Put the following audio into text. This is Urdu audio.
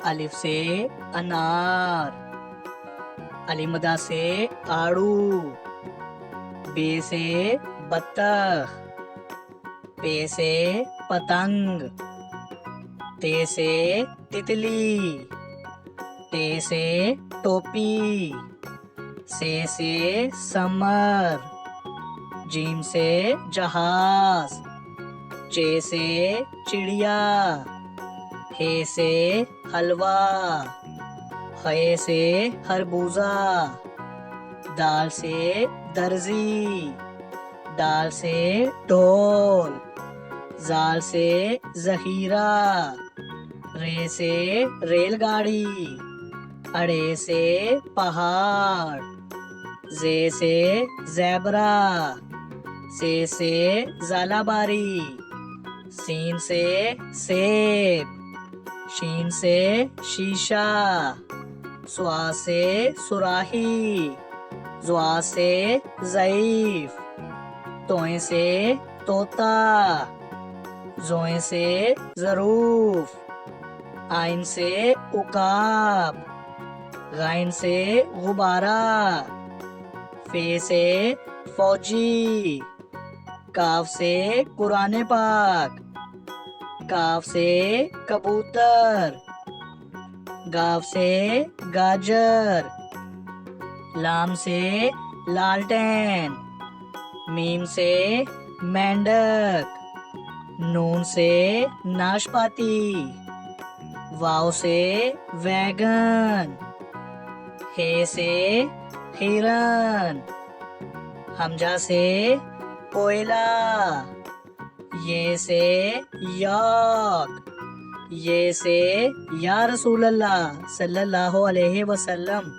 الف سے انار، علی مدہ سے آڑو، بے سے بطخ، پے سے پتنگ، تے سے تتلی، ٹے سے ٹوپی، سے سمر، جیم سے جہاز، چے سے چڑیا، ہے سے حلوہ، خے سے خربوزہ، دال سے درزی، ڈال سے ڈھول، زال سے ذخیرہ، رے سے ریل گاڑی، اڑے سے پہاڑ، زے سے زیبرا، سے زالہ باری، سین سے سیب، شین سے شیشہ، سوا سے سراہی، زوا سے ضعیف، توئیں سے طوطا، زوئیں سے ظروف، آئن سے عقاب، غائن سے غبارہ، فے سے فوجی، کاف سے قرآن پاک، کاف سے کبوتر، گاف سے گاجر، لام سے لالٹین، میم سے مینڈک، نون سے ناشپاتی، واو سے ویگن، ہے سے ہرن، حمزہ سے کوئلہ، یہ سے یاک، یہ سے یا رسول اللہ صلی اللہ علیہ وسلم۔